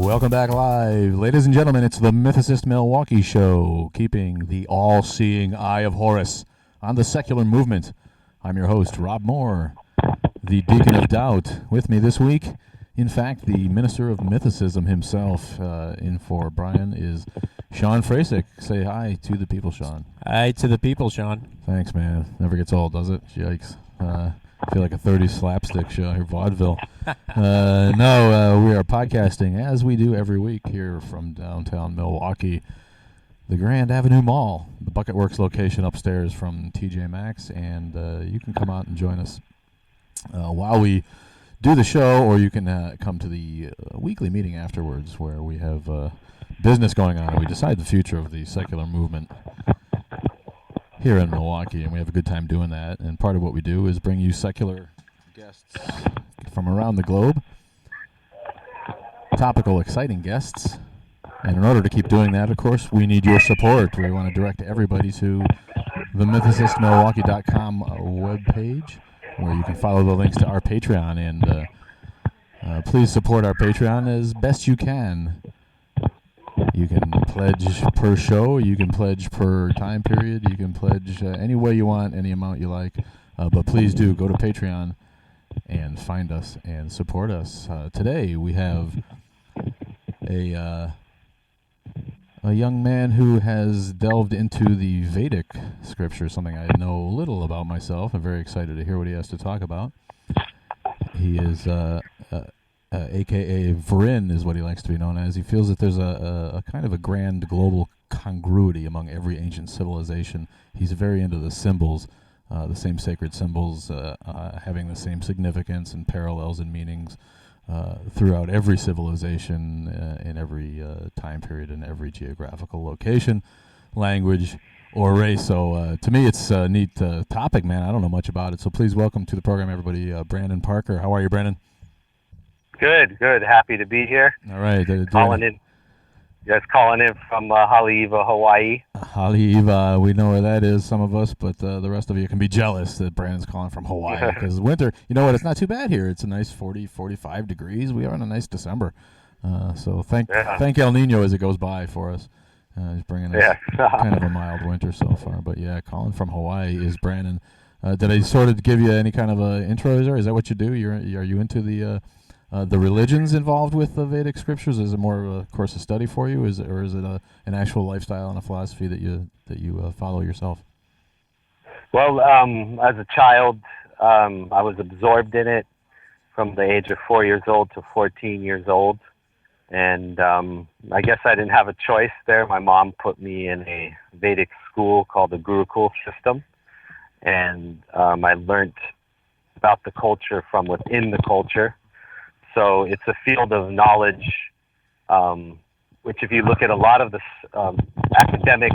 Welcome back live. Ladies and gentlemen, it's the Mythicist Milwaukee show, keeping the all-seeing eye of Horus on the secular movement. I'm your host, Rob Moore, the Deacon of Doubt. With me this week, in fact, the Minister of Mythicism himself, in for Brian, is Sean Frasick. Say hi to the people, Sean. Hi to the people, Sean. Thanks, man. Never gets old, does it? Yikes. I feel like a 30s slapstick show here, vaudeville. We are podcasting, as we do every week, here from downtown Milwaukee, the Grand Avenue Mall, the Bucket Works location upstairs from TJ Maxx, and you can come out and join us while we do the show, or you can come to the weekly meeting afterwards where we have business going on, and we decide the future of the secular movement here in Milwaukee, and we have a good time doing that. And part of what we do is bring you secular guests from around the globe, topical, exciting guests. And in order to keep doing that, of course, we need your support. We want to direct everybody to the MythicistMilwaukee.com webpage, where you can follow the links to our Patreon. And please support our Patreon as best you can. You can pledge per show, you can pledge per time period, you can pledge any way you want, any amount you like. But please do go to Patreon and find us and support us. Today we have a young man who has delved into the Vedic scripture, something I know little about myself. I'm very excited to hear what he has to talk about. He is a.k.a. Vrin is what he likes to be known as. He feels that there's a kind of a grand global congruity among every ancient civilization. He's very into the symbols, the same sacred symbols having the same significance and parallels and meanings throughout every civilization, in every time period, in every geographical location, language, or race. So to me, it's a neat topic, man. I don't know much about it. So please welcome to the program, everybody, Brannon Parker. How are you, Brannon? Good. Happy to be here. All right. Calling in from Haleiwa, Hawaii. Haleiwa, we know where that is, some of us, but the rest of you can be jealous that Brandon's calling from Hawaii, because winter, you know what, it's not too bad here. It's a nice 40, 45 degrees. We are in a nice December. So thank El Nino as it goes by for us. He's bringing us kind of a mild winter so far. But yeah, calling from Hawaii is Brannon. Did I sort of give you any kind of intro? Is that what you do? Are you into the religions involved with the Vedic scriptures? Is it more of a course of study for you, or is it an actual lifestyle and a philosophy that you follow yourself? Well, as a child, I was absorbed in it from the age of 4 years old to 14 years old, and I guess I didn't have a choice there. My mom put me in a Vedic school called the Gurukula system, and I learned about the culture from within the culture. So it's a field of knowledge, which if you look at a lot of the academic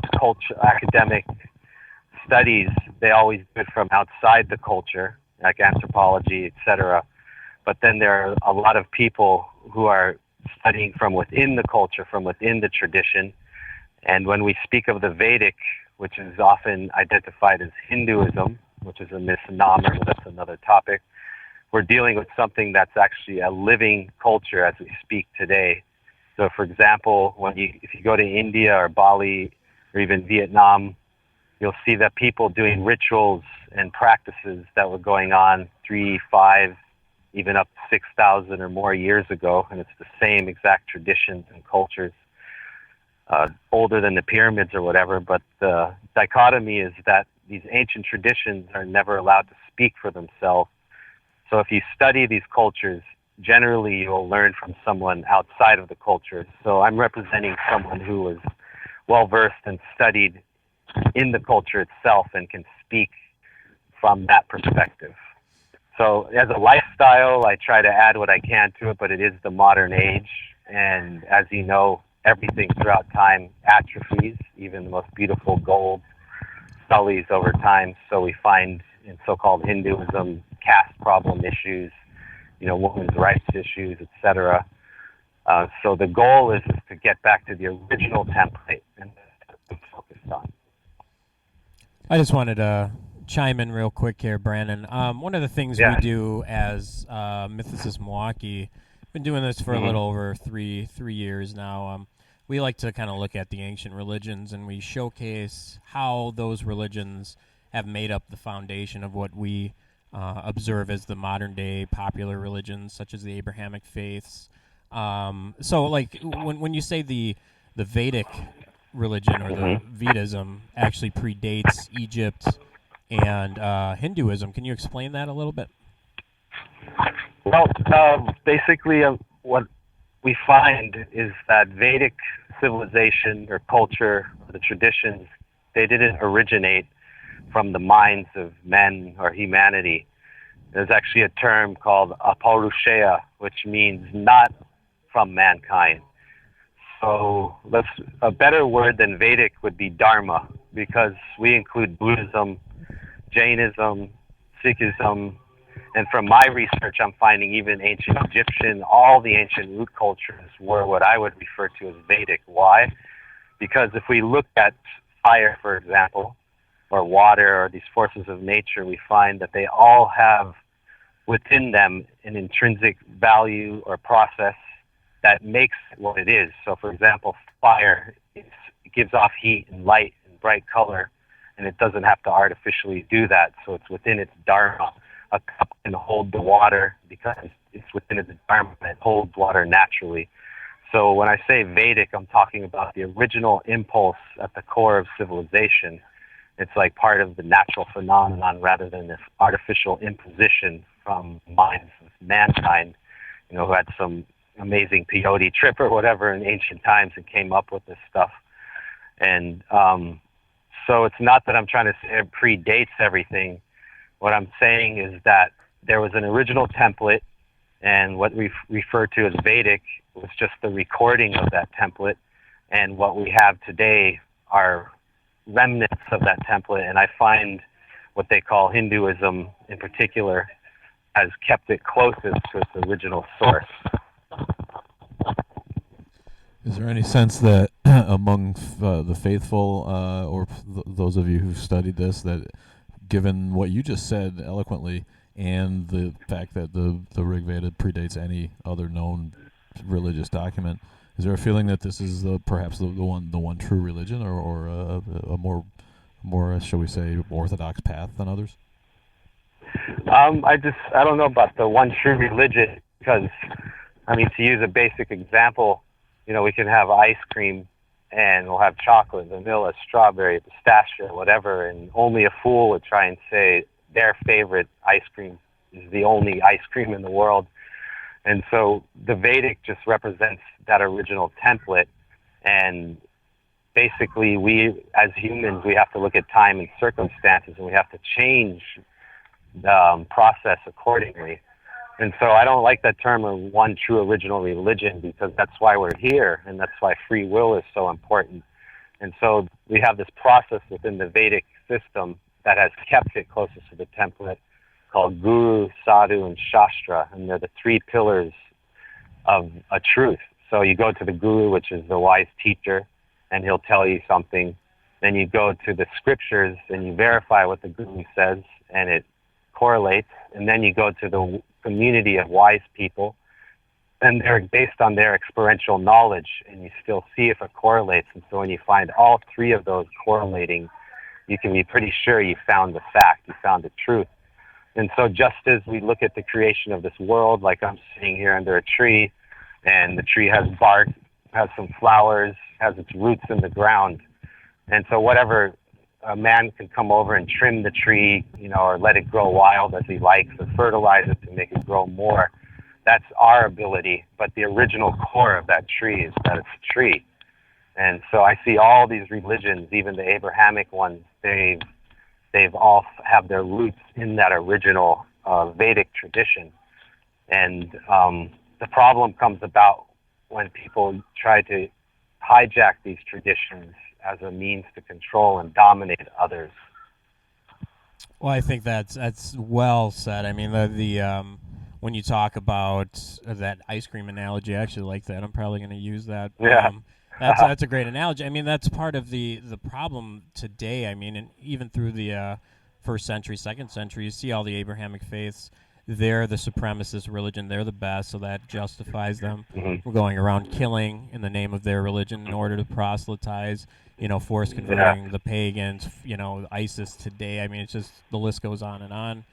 studies, they always do it from outside the culture, like anthropology, etc. But then there are a lot of people who are studying from within the culture, from within the tradition. And when we speak of the Vedic, which is often identified as Hinduism, which is a misnomer, but that's another topic, we're dealing with something that's actually a living culture as we speak today. So, for example, if you go to India or Bali or even Vietnam, you'll see that people doing rituals and practices that were going on 3, 5, even up to 6,000 or more years ago, and it's the same exact traditions and cultures, older than the pyramids or whatever. But the dichotomy is that these ancient traditions are never allowed to speak for themselves. So if you study these cultures, generally you'll learn from someone outside of the culture. So I'm representing someone who was well-versed and studied in the culture itself and can speak from that perspective. So as a lifestyle, I try to add what I can to it, but it is the modern age. And as you know, everything throughout time atrophies, even the most beautiful gold sullies over time. So we find in so-called Hinduism, caste problem issues, women's rights issues, etc. So the goal is to get back to the original template, and that's what we're focused on. I just wanted to chime in real quick here, Brannon. One of the things we do as Mythicist Milwaukee been doing this for a little over three years now. We like to kind of look at the ancient religions, and we showcase how those religions have made up the foundation of what we observe as the modern-day popular religions, such as the Abrahamic faiths. So, like, when you say the Vedic religion or the Vedism actually predates Egypt and Hinduism, can you explain that a little bit? Well, basically, what we find is that Vedic civilization or culture, or the traditions, they didn't originate from the minds of men or humanity. There's actually a term called aparushaya, which means not from mankind. So a better word than Vedic would be Dharma, because we include Buddhism, Jainism, Sikhism, and from my research, I'm finding even ancient Egyptian, all the ancient root cultures were what I would refer to as Vedic. Why? Because if we look at fire, for example, or water, or these forces of nature, we find that they all have within them an intrinsic value or process that makes it what it is. So, for example, fire, it gives off heat and light and bright color, and it doesn't have to artificially do that, so it's within its dharma. A cup can hold the water because it's within its dharma, and it holds water naturally. So when I say Vedic, I'm talking about the original impulse at the core of civilization. It's like part of the natural phenomenon rather than this artificial imposition from minds of mankind, who had some amazing peyote trip or whatever in ancient times and came up with this stuff. And so it's not that I'm trying to say it predates everything. What I'm saying is that there was an original template, and what we refer to as Vedic was just the recording of that template, and what we have today are remnants of that template, and I find what they call Hinduism in particular has kept it closest to its original source. Is there any sense that among the faithful, or those of you who've studied this, that given what you just said eloquently, and the fact that the Rig Veda predates any other known religious document, is there a feeling that this is perhaps the one true religion, or a more shall we say orthodox path than others? I don't know about the one true religion, because to use a basic example, we can have ice cream and we'll have chocolate, vanilla, strawberry, pistachio, whatever, and only a fool would try and say their favorite ice cream is the only ice cream in the world. And so the Vedic just represents that original template, and basically we, as humans, we have to look at time and circumstances, and we have to change the process accordingly. And so I don't like that term of one true original religion, because that's why we're here, and that's why free will is so important. And so we have this process within the Vedic system that has kept it closest to the template, called Guru, Sadhu, and Shastra, and they're the three pillars of a truth. So you go to the Guru, which is the wise teacher, and he'll tell you something. Then you go to the scriptures, and you verify what the Guru says, and it correlates. And then you go to the community of wise people, and they're based on their experiential knowledge, and you still see if it correlates. And so when you find all three of those correlating, you can be pretty sure you found the fact, you found the truth. And so just as we look at the creation of this world, like I'm sitting here under a tree, and the tree has bark, has some flowers, has its roots in the ground, and so whatever, a man can come over and trim the tree, or let it grow wild as he likes, or fertilize it to make it grow more. That's our ability, but the original core of that tree is that it's a tree. And so I see all these religions, even the Abrahamic ones, they've all have their roots in that original Vedic tradition. And the problem comes about when people try to hijack these traditions as a means to control and dominate others. Well, I think that's well said. The when you talk about that ice cream analogy, I actually like that. I'm probably going to use that. Yeah. That's a great analogy. That's part of the problem today. And even through the first century, second century, you see all the Abrahamic faiths. they're the supremacist religion, they're the best, so that justifies them Mm-hmm. going around killing in the name of their religion in order to proselytize, force converting the pagans, ISIS today. I mean, it's just, the list goes on and on.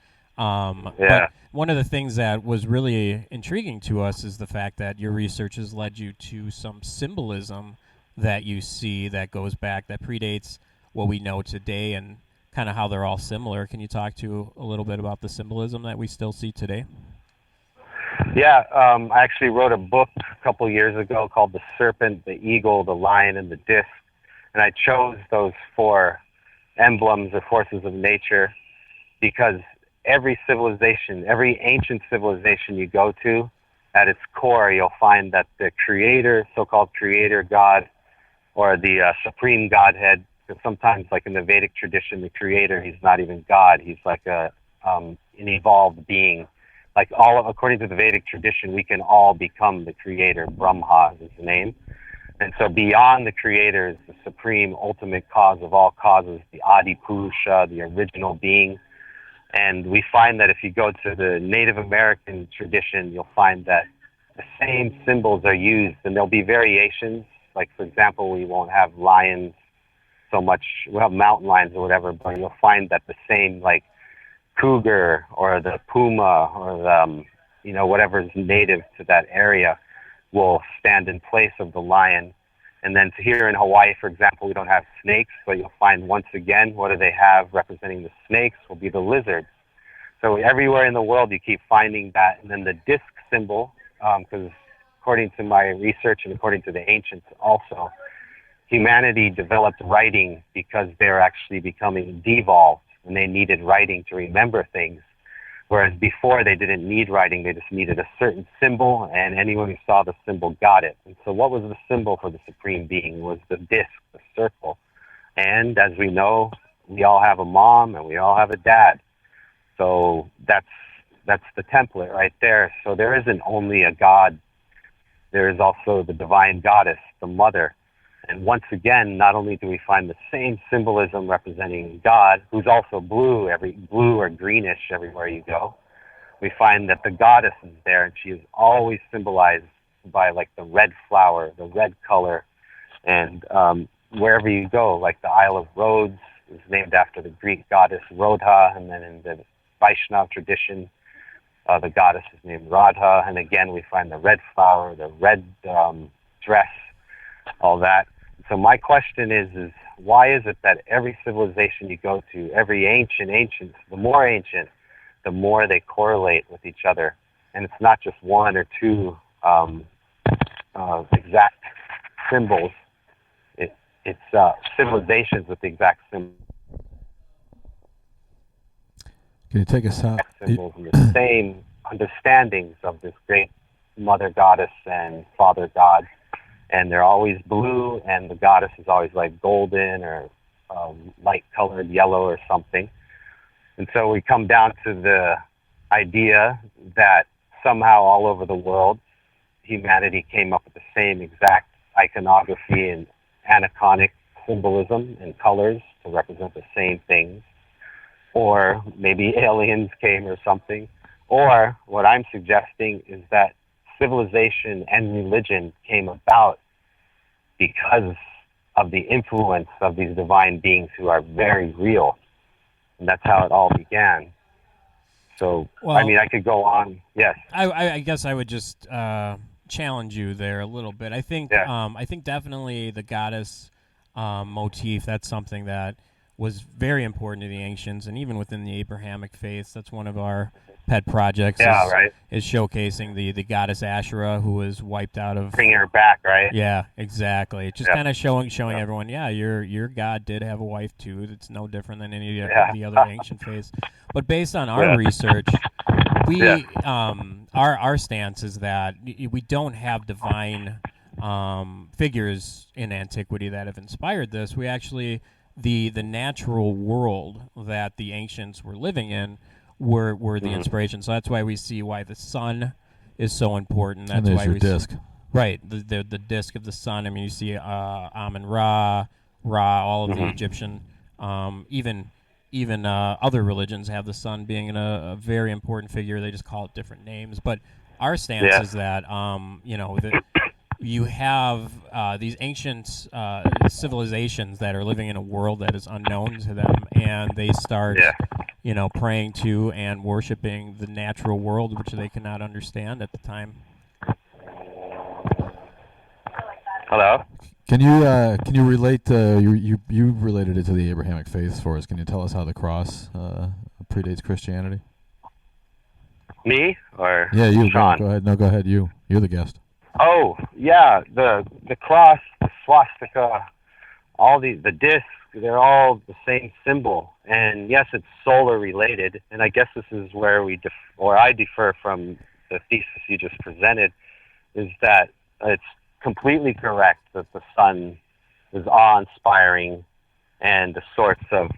But one of the things that was really intriguing to us is the fact that your research has led you to some symbolism that you see that goes back, that predates what we know today, and kind of how they're all similar. Can you talk to a little bit about the symbolism that we still see today? Yeah, I actually wrote a book a couple years ago called The Serpent, the Eagle, the Lion, and the Disc. And I chose those 4 emblems or forces of nature because every civilization, every ancient civilization you go to, at its core, you'll find that the creator, so-called creator God, or the supreme Godhead, because sometimes, like in the Vedic tradition, the creator, he's not even God. He's like an evolved being. Like according to the Vedic tradition, we can all become the creator. Brahma is his name. And so beyond the creator is the supreme ultimate cause of all causes, the Adi Purusha, the original being. And we find that if you go to the Native American tradition, you'll find that the same symbols are used, and there'll be variations. Like, for example, we won't have lions so much. We'll have mountain lions or whatever, but you'll find that the same, like, cougar or the puma or the, whatever's native to that area will stand in place of the lion. And then here in Hawaii, for example, we don't have snakes, but you'll find once again, what do they have representing the snakes will be the lizards. So everywhere in the world you keep finding that. And then the disc symbol, because according to my research and according to the ancients also, humanity developed writing because they're actually becoming devolved and they needed writing to remember things. Whereas before they didn't need writing, they just needed a certain symbol, and anyone who saw the symbol got it. And so what was the symbol for the Supreme Being? It was the disc, the circle. And as we know, we all have a mom and we all have a dad. So that's the template right there. So there isn't only a God, there is also the divine goddess, the mother. And once again, not only do we find the same symbolism representing God, who's also blue or greenish everywhere you go, we find that the goddess is there, and she is always symbolized by like the red flower, the red color. And wherever you go, like the Isle of Rhodes is named after the Greek goddess Rhoda, and then in the Vaishnava tradition, the goddess is named Radha. And again, we find the red flower, the red dress, all that. So my question is why is it that every civilization you go to, every ancient, the more they correlate with each other? And it's not just one or two exact symbols. It's civilizations with the exact symbols. Can you take us out? Symbols and the same understandings of this great mother goddess and father god. And they're always blue, and the goddess is always like golden or light-colored yellow or something. And so we come down to the idea that somehow all over the world, humanity came up with the same exact iconography and aniconic symbolism and colors to represent the same things. Or maybe aliens came or something. Or what I'm suggesting is that civilization and religion came about because of the influence of these divine beings who are very real. And that's how it all began. So, well, I mean, I could go on. Yes. I guess I would just challenge you there a little bit. I think definitely the goddess motif, that's something that was very important to the ancients, and even within the Abrahamic faith, that's one of our pet projects. Is showcasing the goddess Asherah, who was wiped out of. Bringing her back, right? Yeah, exactly. Just kind of showing everyone, your God did have a wife too. It's no different than any of the other ancient faiths. But based on our research, we our stance is that we don't have divine figures in antiquity that have inspired this. We actually the natural world that the ancients were living in were the inspiration. So that's why we see why the sun is so important. That's and why your we disc. Right, the disc of the sun. I mean, you see Amun Ra, all of the Egyptian, even even other religions have the sun being a very important figure. They just call it different names. But our stance is that, that you have these ancient civilizations that are living in a world that is unknown to them, and they start, praying to and worshiping the natural world, which they cannot understand at the time. Hello? Can you relate you related it to the Abrahamic faiths for us? Can you tell us how the cross predates Christianity? Me or you Sean? go ahead. No, go ahead. You're the guest. Oh yeah, the cross, the swastika, all the disc, they're all the same symbol. And yes, it's solar related. And I guess this is where I differ from the thesis you just presented, is that it's completely correct that the sun is awe-inspiring and the source of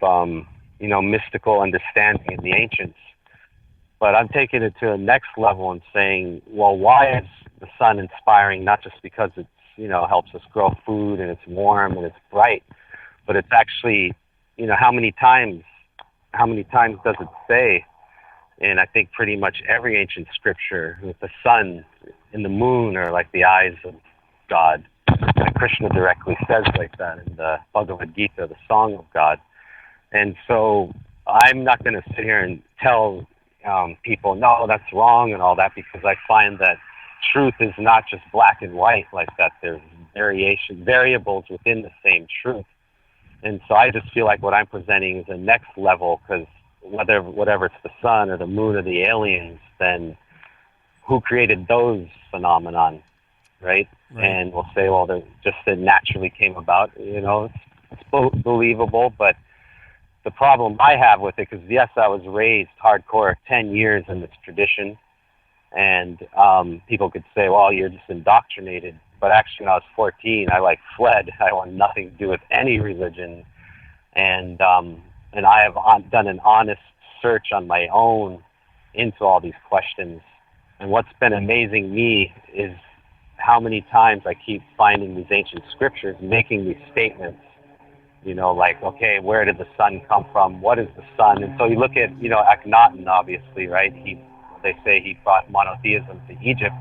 mystical understanding in the ancients. But I'm taking it to the next level and saying, well, why is the sun inspiring? Not just because it's helps us grow food and it's warm and it's bright, but it's actually how many times does it say? And I think pretty much every ancient scripture that the sun and the moon are like the eyes of God. And Krishna directly says like that in the Bhagavad Gita, the Song of God. And so I'm not going to sit here and tell people, no, that's wrong and all that, because I find that truth is not just black and white like that. There's variables within the same truth. And so I just feel like what I'm presenting is the next level, because whatever it's the sun or the moon or the aliens, then who created those phenomenon? Right? And we'll say, well, it naturally came about. It's believable, but the problem I have with it, because yes, I was raised hardcore 10 years in this tradition, and people could say, well, you're just indoctrinated. But actually, when I was 14, I fled. I want nothing to do with any religion, and I have done an honest search on my own into all these questions. And what's been amazing me is how many times I keep finding these ancient scriptures making these statements, okay, where did the sun come from? What is the sun? And so you look at, Akhenaten, obviously, right? They say he brought monotheism to Egypt.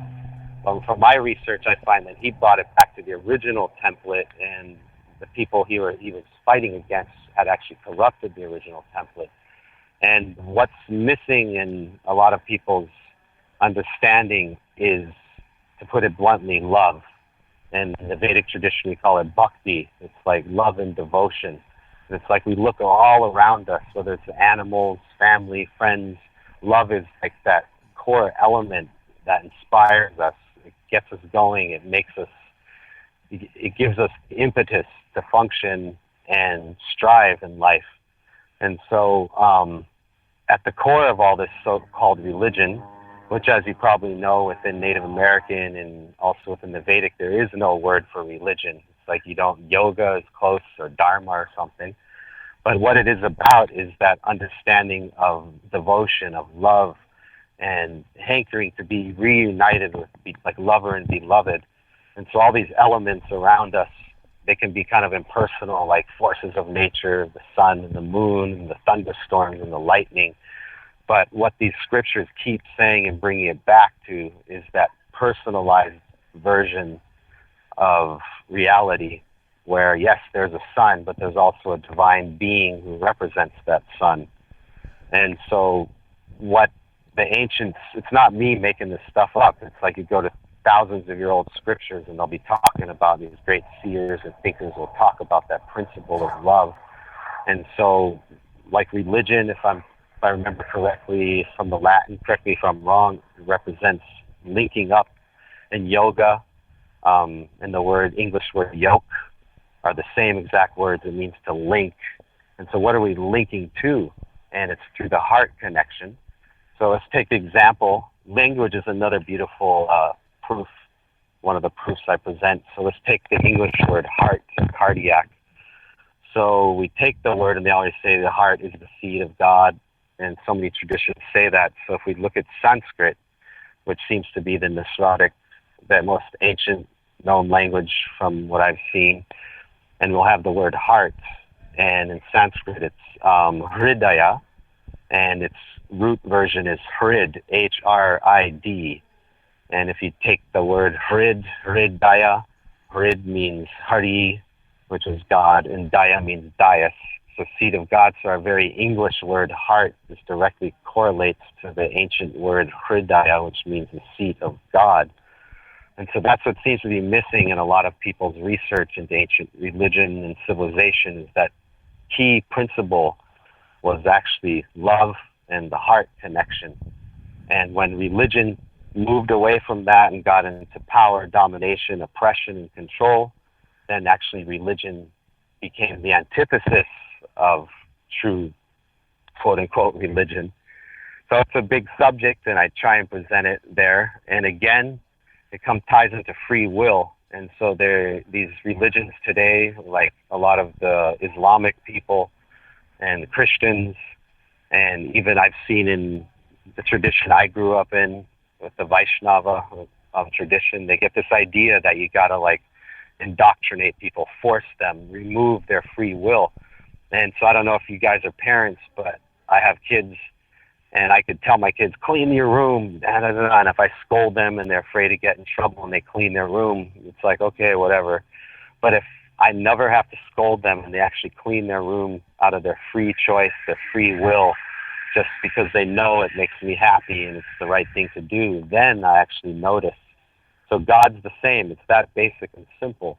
But from my research, I find that he brought it back to the original template, and the people he was fighting against had actually corrupted the original template. And what's missing in a lot of people's understanding is, to put it bluntly, love. And in the Vedic tradition, we call it bhakti. It's like love and devotion. And it's like we look all around us, whether it's animals, family, friends. Love is like that core element that inspires us. It gets us going. It gives us the impetus to function and strive in life. And so at the core of all this so-called religion, which, as you probably know, within Native American and also within the Vedic, there is no word for religion. It's like yoga is close, or dharma or something. But what it is about is that understanding of devotion, of love, and hankering to be reunited with, like, lover and beloved. And so all these elements around us, they can be kind of impersonal, like forces of nature, the sun and the moon and the thunderstorms and the lightning. But what these scriptures keep saying and bringing it back to is that personalized version of reality where, yes, there's a sun, but there's also a divine being who represents that sun. And so what the ancients, it's not me making this stuff up. It's like you go to thousands of year old scriptures and they'll be talking about, these great seers and thinkers will talk about that principle of love. And so, like religion, if I remember correctly from the Latin, correct me if I'm wrong, it represents linking up. And yoga and the English word yoke are the same exact words. It means to link. And so what are we linking to? And it's through the heart connection. So let's take the example. Language is another beautiful proof, one of the proofs I present. So let's take the English word heart, or cardiac. So we take the word, and they always say the heart is the seat of God. And so many traditions say that. So if we look at Sanskrit, which seems to be the Nisrodic, the most ancient known language from what I've seen, and we'll have the word heart. and in Sanskrit it's Hridaya, and its root version is Hrid, H-R-I-D. And if you take the word Hridaya, Hrid means Hari, which is God, and Daya means dais, so seat of God. So our very English word heart this directly correlates to the ancient word Hridaya, which means the seat of God. And so that's what seems to be missing in a lot of people's research into ancient religion and civilization, is that key principle was actually love and the heart connection. And when religion moved away from that and got into power, domination, oppression, and control, then actually religion became the antithesis of true quote-unquote religion. So it's a big subject, and I try and present it there. And again, it ties into free will. And so these religions today, like a lot of the Islamic people and the Christians, and even I've seen in the tradition I grew up in with the Vaishnava tradition, they get this idea that you gotta like indoctrinate people, force them, remove their free will. And so I don't know if you guys are parents, but I have kids, and I could tell my kids, clean your room, and if I scold them and they're afraid to get in trouble and they clean their room, it's like, okay, whatever. But if I never have to scold them and they actually clean their room out of their free choice, their free will, just because they know it makes me happy and it's the right thing to do, then I actually notice. So God's the same. It's that basic and simple.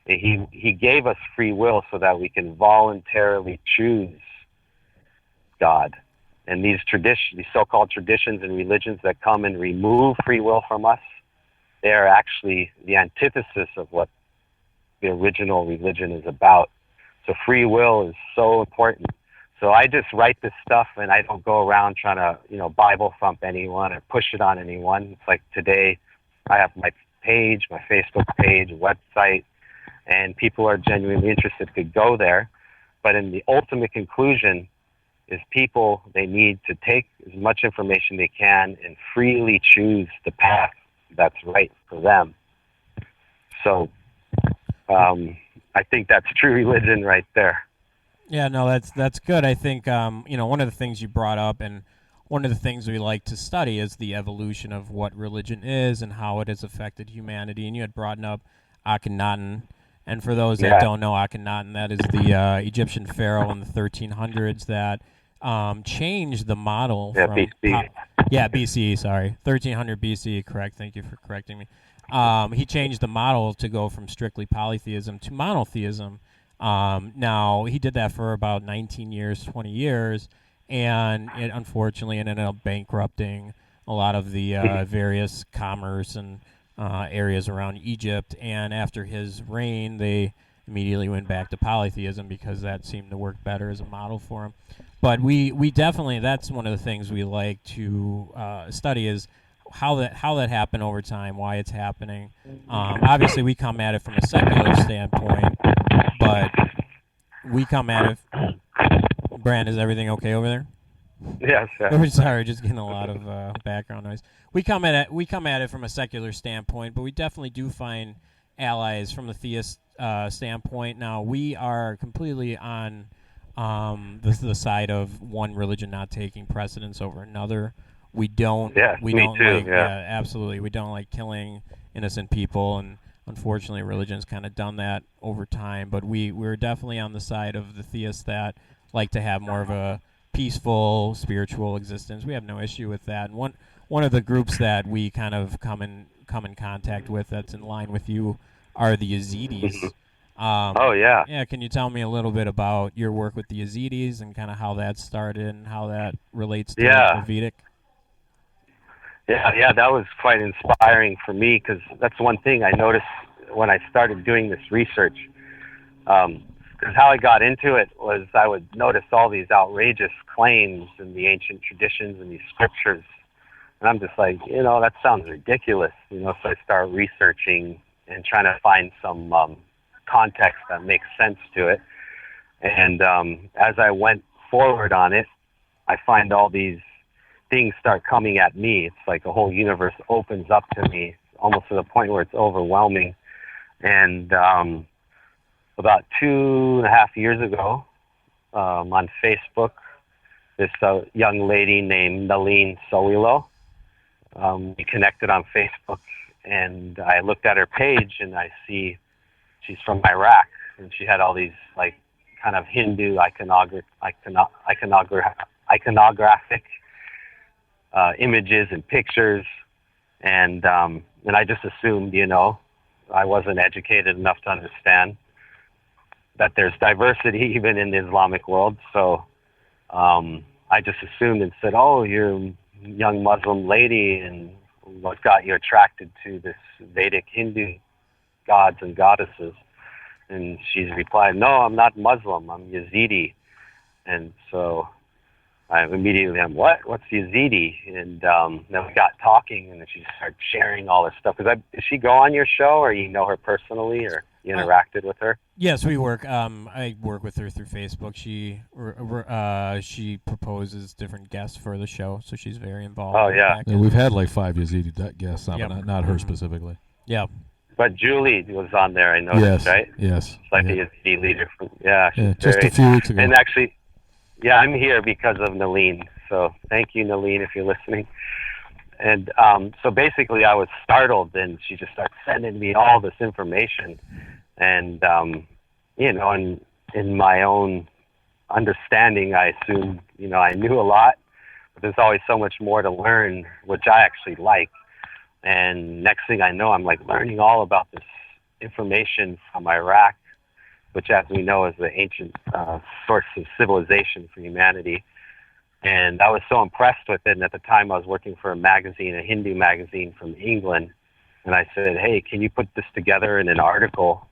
He gave us free will so that we can voluntarily choose God. And these so-called traditions and religions that come and remove free will from us, they are actually the antithesis of what the original religion is about. So free will is so important. So I just write this stuff, and I don't go around trying to, Bible thump anyone or push it on anyone. It's like today I have my page, my Facebook page, website, and people are genuinely interested could go there. But in the ultimate conclusion is people, they need to take as much information they can and freely choose the path that's right for them. So I think that's true religion right there. Yeah, no, that's good. I think one of the things you brought up, and one of the things we like to study, is the evolution of what religion is and how it has affected humanity. And you had brought up Akhenaten, and for those that don't know Akhenaten, that is the Egyptian Pharaoh in the 1300s that changed the model from BC. BCE, sorry, 1300 BCE. Correct. Thank you for correcting me. He changed the model to go from strictly polytheism to monotheism. Now, he did that for about 19 years, 20 years, and it unfortunately ended up bankrupting a lot of the various commerce and areas around Egypt. And after his reign, they immediately went back to polytheism because that seemed to work better as a model for him. But we definitely, that's one of the things we like to study, is how that happened over time, why it's happening. Obviously, we come at it from a secular standpoint, but we come at it. Brand, is everything okay over there? Yes. Oh, sorry, just getting a lot of background noise. We come at it from a secular standpoint, but we definitely do find allies from the theist standpoint. Now, we are completely on the side of one religion not taking precedence over another. We don't. Yeah, we me don't too. like. Yeah, absolutely. We don't like killing innocent people, and unfortunately, religion's kind of done that over time. But we're definitely on the side of the theists that like to have more of a peaceful, spiritual existence. We have no issue with that. And one of the groups that we kind of come in contact with that's in line with you are the Yazidis. Oh, yeah. Yeah, can you tell me a little bit about your work with the Yazidis and kind of how that started and how that relates to the Vedic? Yeah, that was quite inspiring for me, because that's one thing I noticed when I started doing this research. Because how I got into it was I would notice all these outrageous claims in the ancient traditions and these scriptures. And I'm just like, that sounds ridiculous. So I start researching and trying to find some context that makes sense to it. And as I went forward on it, I find all these things start coming at me. It's like a whole universe opens up to me, almost to the point where it's overwhelming. And about 2.5 years ago, on Facebook. This young lady named Nalin Sowilo. We connected on Facebook, and I looked at her page, and I see she's from Iraq, and she had all these like kind of Hindu iconographic images and pictures, and I just assumed, I wasn't educated enough to understand that there's diversity even in the Islamic world. So I just assumed and said, "Oh, you're a young Muslim lady, and what got you attracted to this Vedic Hindu gods and goddesses?" And she's replied, "No, I'm not Muslim. I'm Yazidi." And so I immediately, what's Yezidi? And then we got talking, and then she started sharing all this stuff. Does she go on your show, or you know her personally, or you interacted with her? Yes, we work. I work with her through Facebook. She proposes different guests for the show, so she's very involved. Oh, yeah. We've had like 5 Yazidi guests on, Yep. but not her specifically. Yeah. But Julie was on there, I noticed, Yes, right? yes. She's like a Yazidi leader. She's just a few weeks ago. And actually, yeah, I'm here because of Nalin. So thank you, Nalin, if you're listening. And so basically I was startled, and she just started sending me all this information. And, and in my own understanding, I assumed, I knew a lot, but there's always so much more to learn, which I actually like. And next thing I know, I'm like learning all about this information from Iraq, which, as we know, is the ancient source of civilization for humanity. And I was so impressed with it. And at the time, I was working for a Hindu magazine from England. And I said, "Hey, can you put this together in an article?"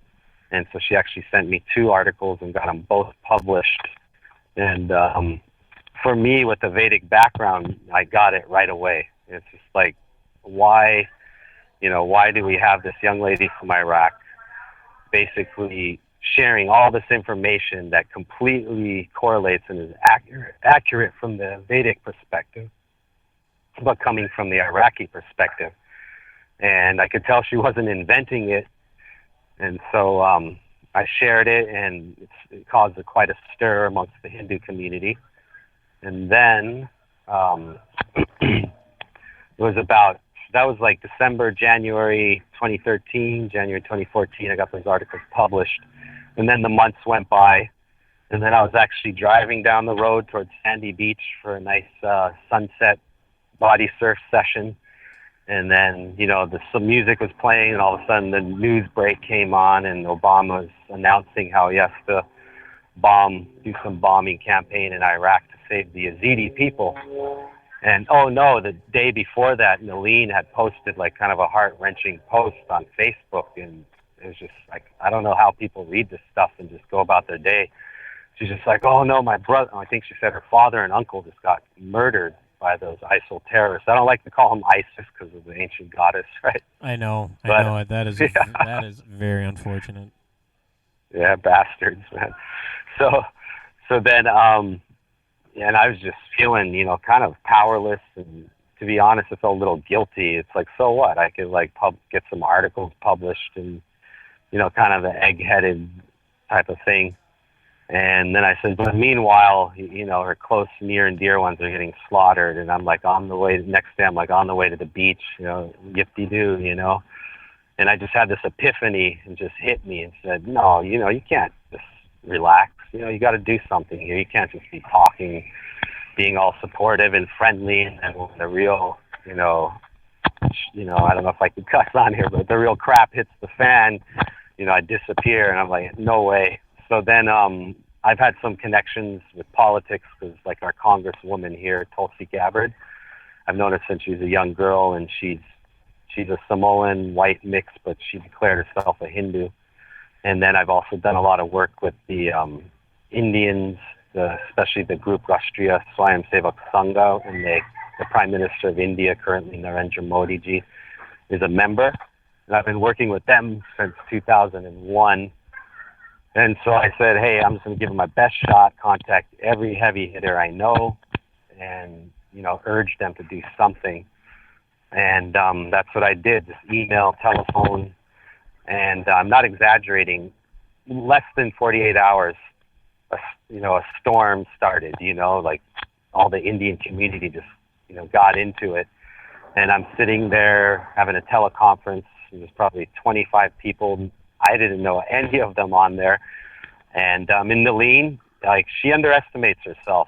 And so she actually sent me 2 articles and got them both published. And for me, with the Vedic background, I got it right away. It's just like, why do we have this young lady from Iraq basically sharing all this information that completely correlates and is accurate from the Vedic perspective, but coming from the Iraqi perspective? And I could tell she wasn't inventing it. And so I shared it, and it caused quite a stir amongst the Hindu community. And then that was like January 2013, January 2014, I got those articles published. And then the months went by, and then I was actually driving down the road towards Sandy Beach for a nice sunset body surf session. And then, some music was playing, and all of a sudden the news break came on, and Obama was announcing how he has to do some bombing campaign in Iraq to save the Yazidi people. And, oh no, the day before that, Nalin had posted like kind of a heart-wrenching post on Facebook, and it was just like, I don't know how people read this stuff and just go about their day. She's just like, "Oh no, my brother," I think she said her father and uncle just got murdered by those ISIL terrorists. I don't like to call them ISIS because of the ancient goddess, right? I know. That is that is very unfortunate. Yeah, bastards, man. So then, and I was just feeling, kind of powerless, and to be honest, I felt a little guilty. It's like, so what? I could like get some articles published, and kind of the egg-headed type of thing. And then I said, but meanwhile, her close, near and dear ones are getting slaughtered, and I'm like on the way to the beach, yip-de-doo, And I just had this epiphany and just hit me and said, no, you can't just relax. You got to do something here. You can't just be talking, being all supportive and friendly, and when the real, I don't know if I could cuss on here, but the real crap hits the fan, I disappear, and I'm like, no way. So then I've had some connections with politics, because like our congresswoman here, Tulsi Gabbard, I've known her since she was a young girl, and she's a Samoan white mix, but she declared herself a Hindu. And then I've also done a lot of work with the Indians, especially the group Rashtriya Swayamsevak Sangha, and the Prime Minister of India, currently Narendra Modi ji, is a member. And I've been working with them since 2001. And so I said, hey, I'm just going to give it my best shot, contact every heavy hitter I know, and, urge them to do something. And that's what I did, just email, telephone, and I'm not exaggerating. Less than 48 hours, a storm started. Like all the Indian community just got into it, and I'm sitting there having a teleconference. There's probably 25 people. I didn't know any of them on there, and in Nalin, like she underestimates herself,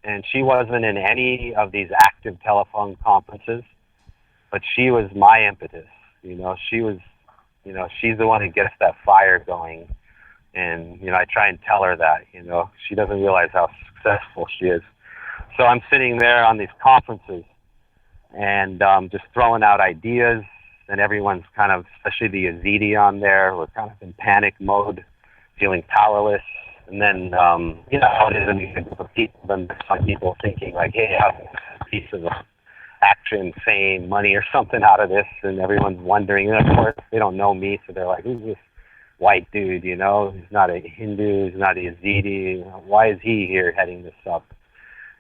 and she wasn't in any of these active telephone conferences, but she was my impetus. She was, she's the one who gets that fire going. And, I try and tell her that, she doesn't realize how successful she is. So I'm sitting there on these conferences and just throwing out ideas, and everyone's kind of, especially the Yazidi on there, we're kind of in panic mode, feeling powerless. And then, how it is in a group of people, then some people thinking like, hey, I have a piece of action, fame, money, or something out of this, and everyone's wondering. And of course, they don't know me, so they're like, who's this white dude, he's not a Hindu, he's not a Yazidi, why is he here heading this up?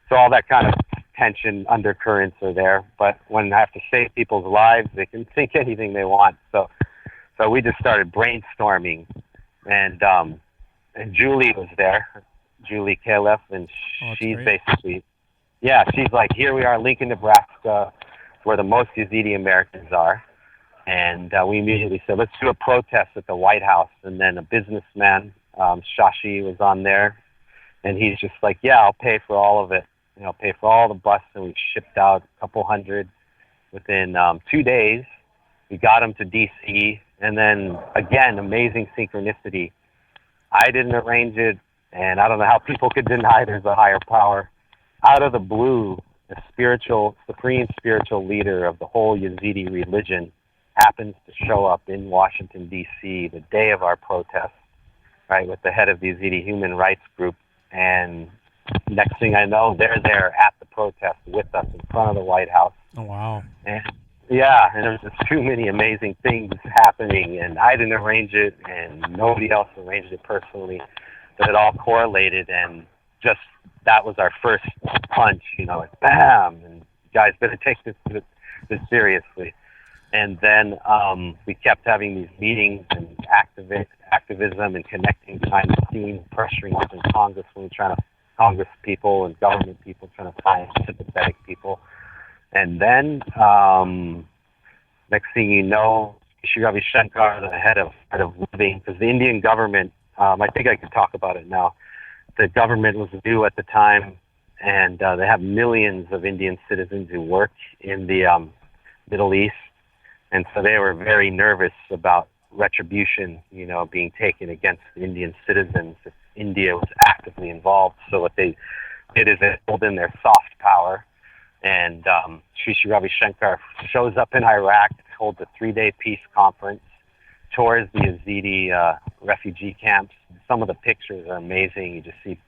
So all that kind of tension undercurrents are there, but when I have to save people's lives, they can think anything they want. So we just started brainstorming, and Julie was there, Julie Calef, and she's great. basically, she's like, here we are in Lincoln, Nebraska, where the most Yazidi Americans are. And we immediately said, let's do a protest at the White House. And then a businessman, Shashi, was on there. And he's just like, I'll pay for all of it. Pay for all the buses. And we shipped out a couple hundred within 2 days. We got them to D.C. And then, again, amazing synchronicity. I didn't arrange it. And I don't know how people could deny there's a higher power. Out of the blue, the supreme spiritual leader of the whole Yazidi religion happens to show up in Washington, D.C. the day of our protest, right, with the head of the Yazidi Human Rights Group. And next thing I know, they're there at the protest with us in front of the White House. Oh, wow. And there's just too many amazing things happening, and I didn't arrange it, and nobody else arranged it personally, but it all correlated, and just that was our first punch, like bam, and you guys better take this seriously. And then we kept having these meetings and activism and connecting behind the scenes, pressuring different Congress people and government people trying to find sympathetic people. And then next thing you know, Sri Ravi Shankar, the head of living, because the Indian government, I think I can talk about it now. The government was new at the time, and they have millions of Indian citizens who work in the Middle East. And so they were very nervous about retribution, being taken against Indian citizens if India was actively involved. So what they did is they pulled in their soft power, and Sri Ravi Shankar shows up in Iraq, holds a 3-day peace conference, tours the Yazidi refugee camps. Some of the pictures are amazing. You just see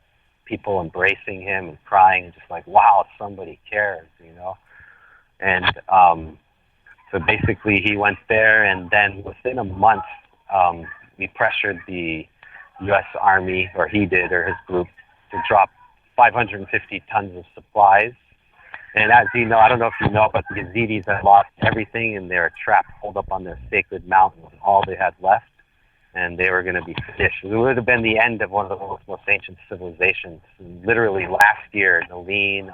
people embracing him and crying, just like, wow, somebody cares, And so basically he went there, and then within a month, we pressured the U.S. Army, or he did, or his group, to drop 550 tons of supplies. And as you know, I don't know if you know, but the Yazidis had lost everything, and they were trapped, holed up on their sacred mountain with all they had left, and they were going to be finished. It would have been the end of one of the most ancient civilizations. And literally last year, Nalin,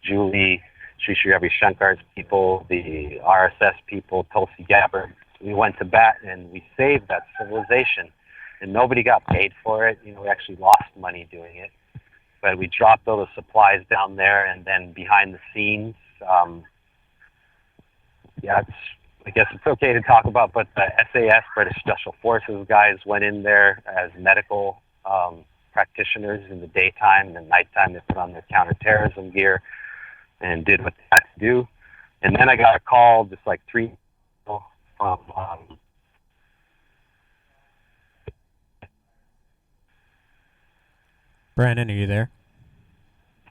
Julie, Sri Ravi Shankar's people, the RSS people, Tulsi Gabbard, we went to bat and we saved that civilization. And nobody got paid for it. We actually lost money doing it. But we dropped all the supplies down there, and then behind the scenes, I guess it's okay to talk about, but the SAS, British Special Forces guys, went in there as medical practitioners in the daytime, and at nighttime they put on their counterterrorism gear and did what they had to do. And then I got a call, just like 3 people from Brannon, are you there?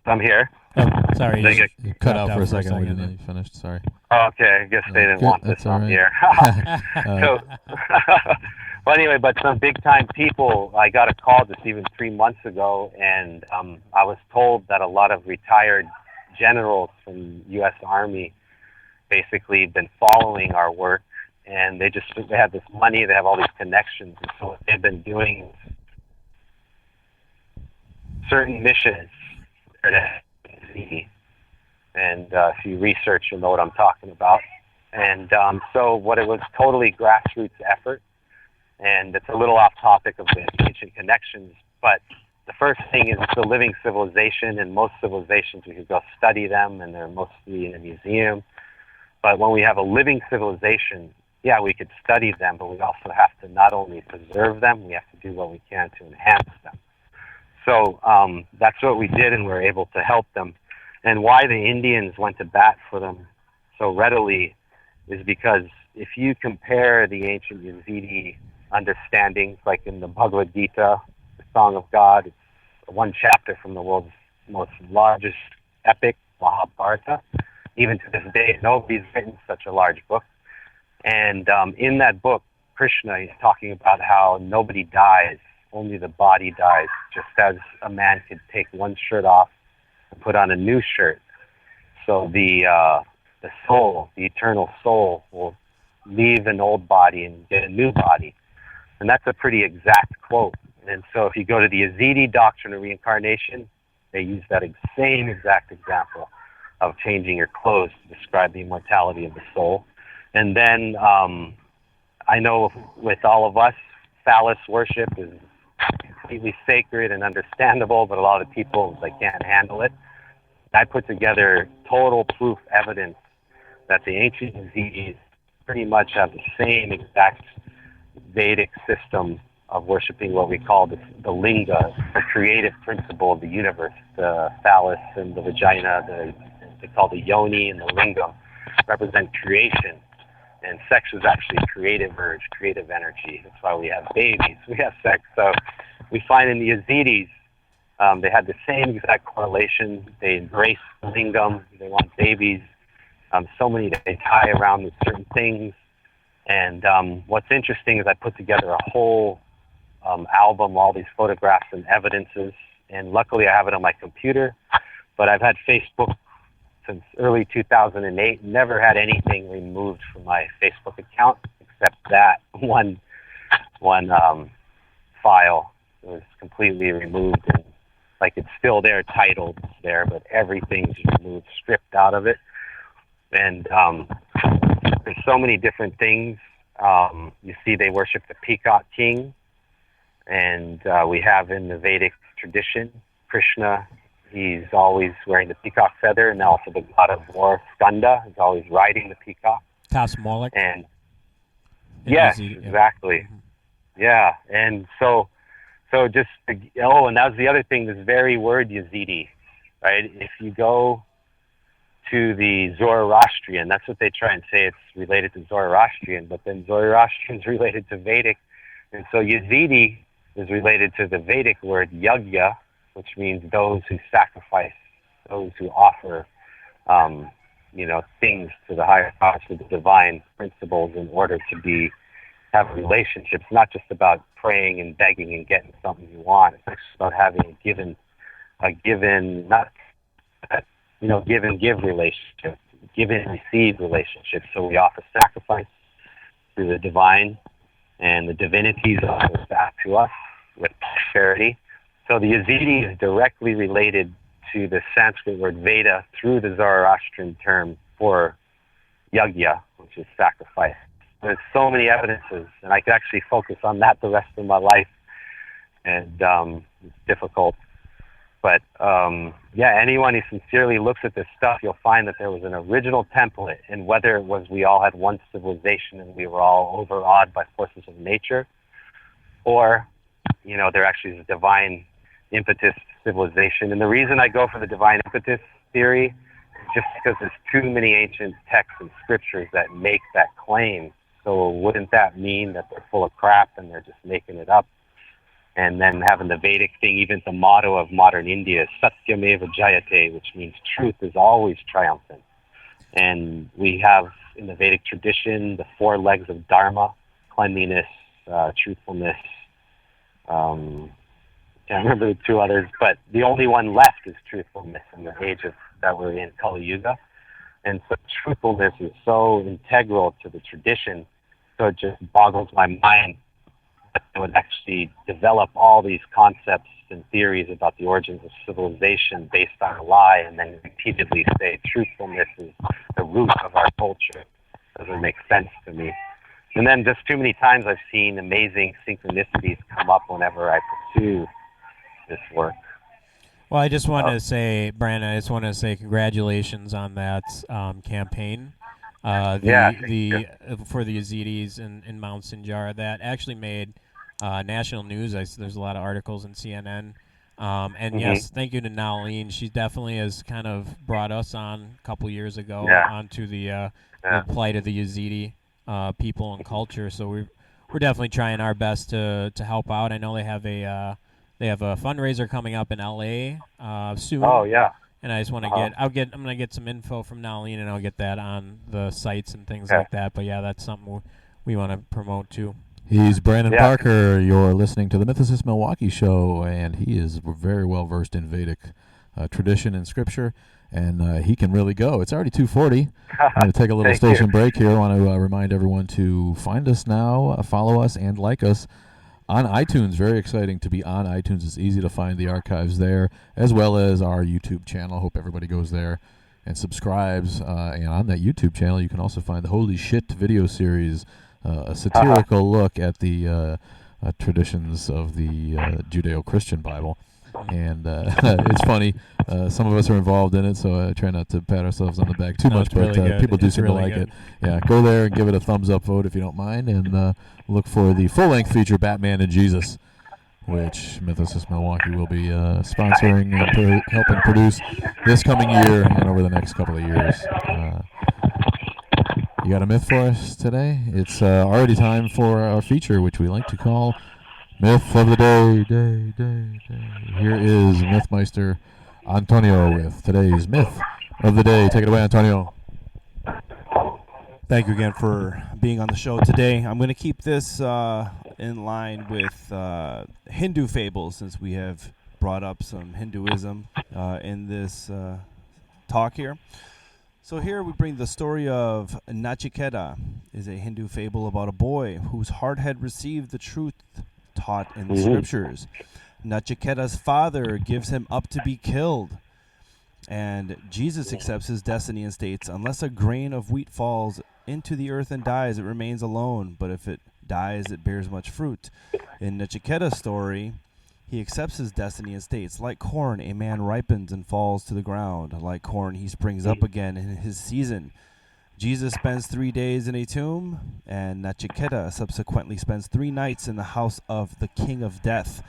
I'm here. Oh, sorry. You cut out for a second. We didn't know you finished. Sorry. Okay, I guess they didn't want this on here. So, well, anyway, but some big-time people, I got a call just even 3 months ago, and I was told that a lot of retired generals from U.S. Army basically been following our work, and they have this money, they have all these connections, and so what they've been doing certain missions. And if you research, you'll know what I'm talking about. And so what it was, totally grassroots effort. And it's a little off topic of the ancient connections, but the first thing is it's a living civilization, and most civilizations, we could go study them, and they're mostly in a museum. But when we have a living civilization, yeah, we could study them, but we also have to not only preserve them, we have to do what we can to enhance them. So that's what we did, and we were able to help them. And why the Indians went to bat for them so readily is because if you compare the ancient Yazidi understandings, like in the Bhagavad Gita, the Song of God, it's one chapter from the world's most largest epic, Mahabharata. Even to this day, nobody's written such a large book. And in that book, Krishna is talking about how nobody dies, only the body dies, just as a man could take one shirt off and put on a new shirt. So the soul, the eternal soul, will leave an old body and get a new body. And that's a pretty exact quote. And so if you go to the Yazidi doctrine of reincarnation, they use that same exact example of changing your clothes to describe the immortality of the soul. And then I know with all of us, phallus worship is completely sacred and understandable, but a lot of people, they can't handle it. I put together total proof evidence that the ancient Yazidis pretty much have the same exact Vedic system of worshiping what we call the linga, the creative principle of the universe. The phallus and the vagina, they call the yoni and the lingam, represent creation. And sex is actually creative urge, creative energy. That's why we have babies, we have sex. So we find in the Yazidis, they had the same exact correlation. They embrace the lingam, they want babies. So many that they tie around with certain things. And what's interesting is I put together a whole album, all these photographs and evidences, and luckily I have it on my computer, but I've had Facebook since early 2008, never had anything removed from my Facebook account except that one file was completely removed, and like it's still there, titled there, but everything's removed, stripped out of it. And there's so many different things. You see they worship the peacock king, and we have in the Vedic tradition, Krishna, he's always wearing the peacock feather, and also the god of war, Skanda, is always riding the peacock. Cosmolic. And yes, exactly. Yeah, and so just, and that was the other thing, this very word Yazidi, right? If you go to the Zoroastrian, that's what they try and say, it's related to Zoroastrian, but then Zoroastrian is related to Vedic, and so Yazidi is related to the Vedic word yagya, which means those who sacrifice, those who offer, things to the higher powers, to the divine principles in order to have relationships. Not just about praying and begging and getting something you want. It's actually about having give and give relationship, give and receive relationship. So we offer sacrifice to the divine, and the divinities offer back to us with charity. So the Yazidi is directly related to the Sanskrit word Veda through the Zoroastrian term for yagya, which is sacrifice. There's so many evidences, and I could actually focus on that the rest of my life, and it's difficult. But anyone who sincerely looks at this stuff, you'll find that there was an original template, and whether it was we all had one civilization and we were all overawed by forces of nature, or there actually is a divine impetus civilization. And the reason I go for the divine impetus theory is just because there's too many ancient texts and scriptures that make that claim. So wouldn't that mean that they're full of crap and they're just making it up? And then having the Vedic thing, even the motto of modern India is Satyameva Jayate, which means truth is always triumphant. And we have in the Vedic tradition the 4 legs of Dharma: cleanliness, truthfulness, can't remember the 2 others, but the only one left is truthfulness in the age that we're in, Kali Yuga. And so truthfulness is so integral to the tradition, so it just boggles my mind that they would actually develop all these concepts and theories about the origins of civilization based on a lie, and then repeatedly say truthfulness is the root of our culture. Doesn't make sense to me. And then just too many times I've seen amazing synchronicities come up whenever I pursue this work. Well, I just want to say, Brannon, congratulations on that campaign. For the Yazidis in Mount Sinjar. That actually made national news. There's a lot of articles in CNN. And yes, thank you to Nalene. She definitely has kind of brought us on a couple years ago onto the plight of the Yazidi people and culture. So we're definitely trying our best to help out. I know they have a fundraiser coming up in LA soon. Oh yeah. And I just want to I'm gonna get some info from Nalene, and I'll get that on the sites and things like that. But yeah, that's something we want to promote too. He's Brannon Parker. You're listening to the Mythicist Milwaukee show, and he is very well versed in Vedic tradition and scripture, and he can really go. It's already 2:40. I'm going to take a little station break here. I want to remind everyone to find us now, follow us, and like us on iTunes. Very exciting to be on iTunes. It's easy to find the archives there, as well as our YouTube channel. Hope everybody goes there and subscribes. And on that YouTube channel, you can also find the Holy Shit video series, a satirical look at the traditions of the Judeo-Christian Bible. And it's funny. Some of us are involved in it, so I try not to pat ourselves on the back too much, but people do seem to like it. Yeah, go there and give it a thumbs-up vote if you don't mind, and look for the full-length feature, Batman and Jesus, which Mythicist Milwaukee will be sponsoring and helping produce this coming year and over the next couple of years. You got a myth for us today? It's already time for our feature, which we like to call Myth of the Day. Here is Mythmeister Antonio with today's Myth of the Day. Take it away, Antonio. Thank you again for being on the show today. I'm going to keep this in line with Hindu fables, since we have brought up some Hinduism in this talk here. So here we bring the story of Nachiketa. Is a Hindu fable about a boy whose heart had received the truth taught in the scriptures. Nachiketa's father gives him up to be killed, and Jesus accepts his destiny and states, unless a grain of wheat falls into the earth and dies, it remains alone, but if it dies, it bears much fruit. In Nachiketa's story, he accepts his destiny and states, like corn, a man ripens and falls to the ground. Like corn, he springs up again in his season. Jesus spends 3 days in a tomb, and Nachiketa subsequently spends 3 nights in the house of the king of death.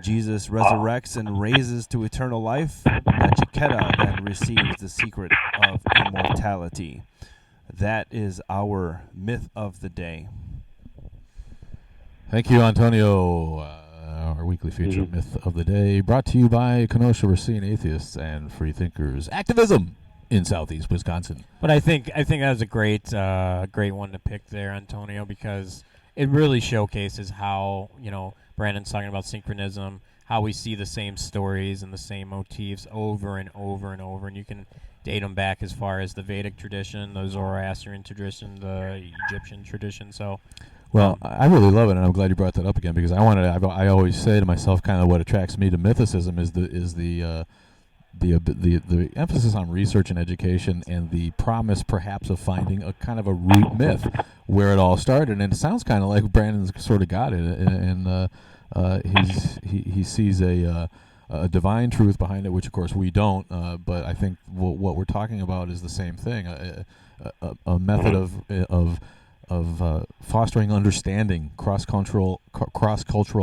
Jesus resurrects and raises to eternal life. Nachiketa then receives the secret of immortality. That is our myth of the day. Thank you, Antonio. Our weekly feature, Myth of the Day, brought to you by Kenosha Racine Atheists and Free Thinkers Activism in Southeast Wisconsin. But I think that was a great one to pick there, Antonio, because it really showcases how, Brandon's talking about synchronism, how we see the same stories and the same motifs over and over and over, and you can date them back as far as the Vedic tradition, the Zoroastrian tradition, the Egyptian tradition. So, well, I really love it, and I'm glad you brought that up again, because I always say to myself, kind of what attracts me to mythicism is the emphasis on research and education, and the promise perhaps of finding a kind of a root myth where it all started. And it sounds kind of like Brandon's sort of got it, and he sees a divine truth behind it, which of course we don't. But I think what we're talking about is the same thing: a method of fostering understanding, cross-cultural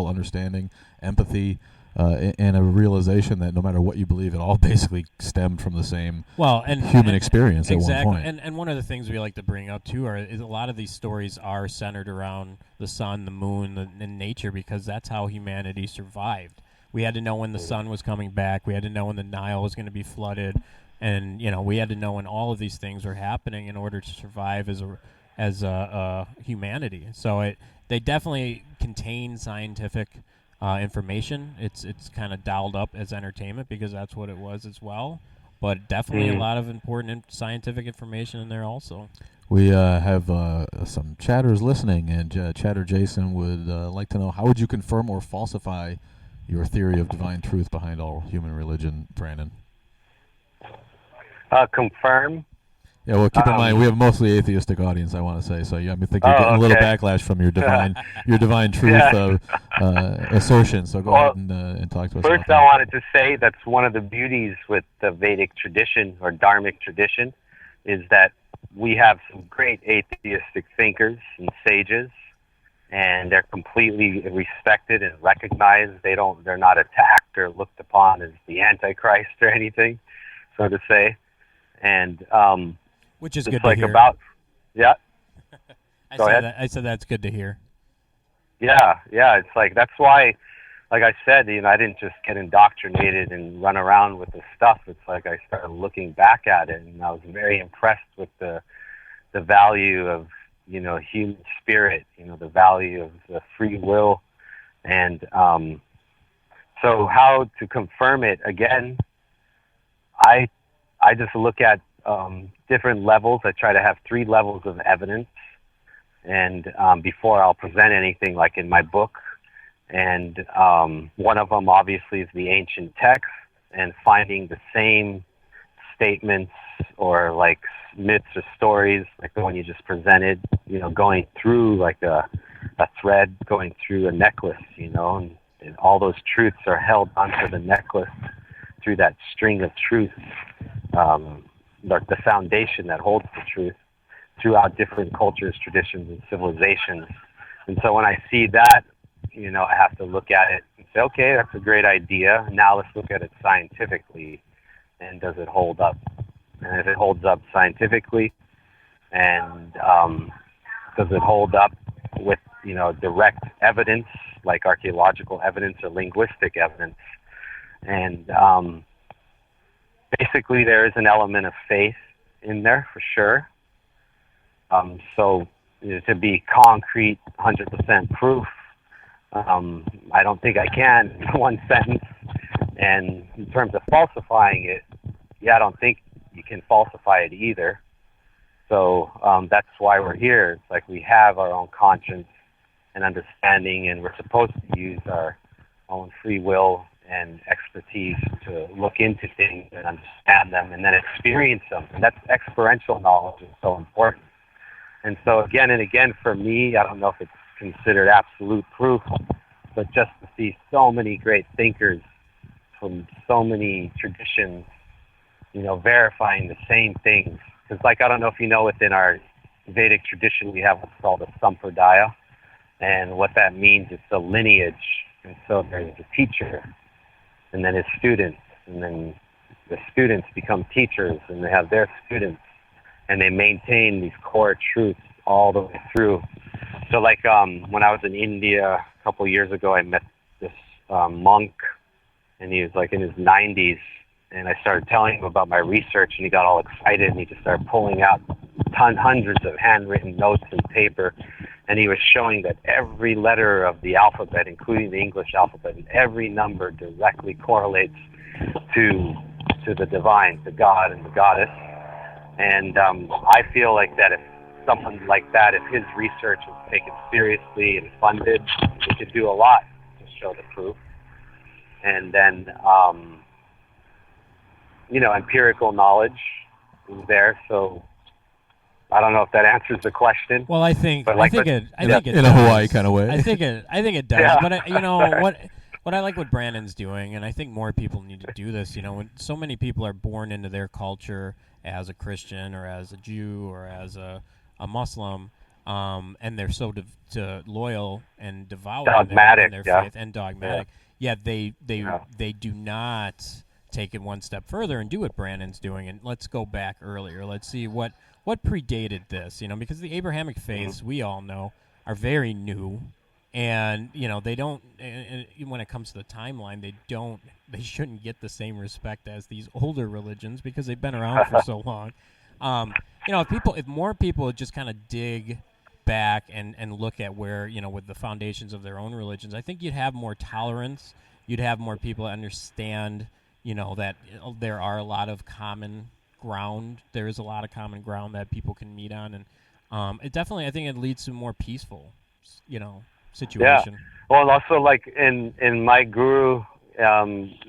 understanding, empathy. And a realization that no matter what you believe, it all basically stemmed from the same human experience at one point. And one of the things we like to bring up, too, is a lot of these stories are centered around the sun, the moon, and nature, because that's how humanity survived. We had to know when the sun was coming back. We had to know when the Nile was going to be flooded. And, we had to know when all of these things were happening in order to survive as a humanity. So they definitely contain scientific information. It's kind of dialed up as entertainment because that's what it was as well, but definitely a lot of important scientific information in there also. We have some chatters listening, and Chatter Jason would like to know, how would you confirm or falsify your theory of divine truth behind all human religion, Brannon? Confirm. Yeah, well, keep in mind we have a mostly atheistic audience. I want to say so. Yeah, I think you're getting a little backlash from your divine truth assertion. So go ahead and talk to us. First, I wanted to say that's one of the beauties with the Vedic tradition or Dharmic tradition, is that we have some great atheistic thinkers and sages, and they're completely respected and recognized. They're not attacked or looked upon as the Antichrist or anything, so to say. And which is good like to hear. Yeah. Go ahead. I said that's good to hear. Yeah. It's like, that's why, like I said, I didn't just get indoctrinated and run around with the stuff. It's like I started looking back at it, and I was very impressed with the value of, human spirit, the value of the free will. And so how to confirm it, again, I just look at different levels. I try to have 3 levels of evidence, and before I'll present anything like in my book. And one of them obviously is the ancient text, and finding the same statements or like myths or stories like the one you just presented, going through like a thread, going through a necklace, and all those truths are held onto the necklace through that string of truth, the foundation that holds the truth throughout different cultures, traditions, and civilizations. And so when I see that, I have to look at it and say, okay, that's a great idea. Now let's look at it scientifically, and does it hold up? And if it holds up scientifically, and does it hold up with, direct evidence, like archaeological evidence or linguistic evidence? And basically there is an element of faith in there for sure. So to be concrete, 100% proof, I don't think I can in one sentence. And in terms of falsifying it, I don't think you can falsify it either. So that's why we're here. It's like we have our own conscience and understanding, and we're supposed to use our own free will and expertise to look into things and understand them and then experience them. And that's experiential knowledge is so important. And so again and again, for me, I don't know if it's considered absolute proof, but just to see so many great thinkers from so many traditions, verifying the same things. Because I don't know if you know, within our Vedic tradition, we have what's called a sampradaya. And what that means is a lineage. And so there's a teacher, and then his students, and then the students become teachers, and they have their students, and they maintain these core truths all the way through. So when I was in India a couple years ago, I met this monk, and he was in his 90s, and I started telling him about my research, and he got all excited, and he just started pulling out hundreds of handwritten notes and paper, and he was showing that every letter of the alphabet, including the English alphabet, and every number directly correlates to the divine, to God and the goddess. And I feel like that if someone like that, if his research was taken seriously and funded, he could do a lot to show the proof. And then, empirical knowledge is there. So I don't know if that answers the question. Well, I think it in does. a Hawaii kind of way. I think it does. Yeah. But what I like what Brannon's doing, and I think more people need to do this. When so many people are born into their culture as a Christian or as a Jew or as a Muslim, and they're so loyal and devout dogmatic, in their faith and dogmatic. Yet they do not take it one step further and do what Brannon's doing. And let's go back earlier. Let's see what predated this. Because the Abrahamic faiths, we all know, are very new. And they don't. And when it comes to the timeline, they shouldn't get the same respect as these older religions because they've been around for so long. If more people just kind of dig back and look at where with the foundations of their own religions, I think you'd have more tolerance. You'd have more people that understand that there are a lot of common ground. There is a lot of common ground that people can meet on, and it definitely, I think, it leads to more peaceful situation. Well, and also like in my guru,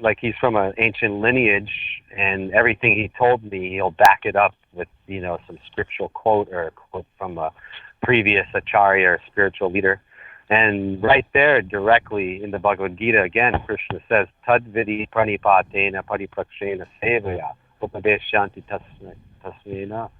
like he's from an ancient lineage, and everything he told me, he'll back it up with some scriptural quote or a quote from a previous acharya or spiritual leader. And right there, directly in the Bhagavad Gita, again, Krishna says, Tad vidi pranipatena pariprakshena sevaya upadeshanti tasmena.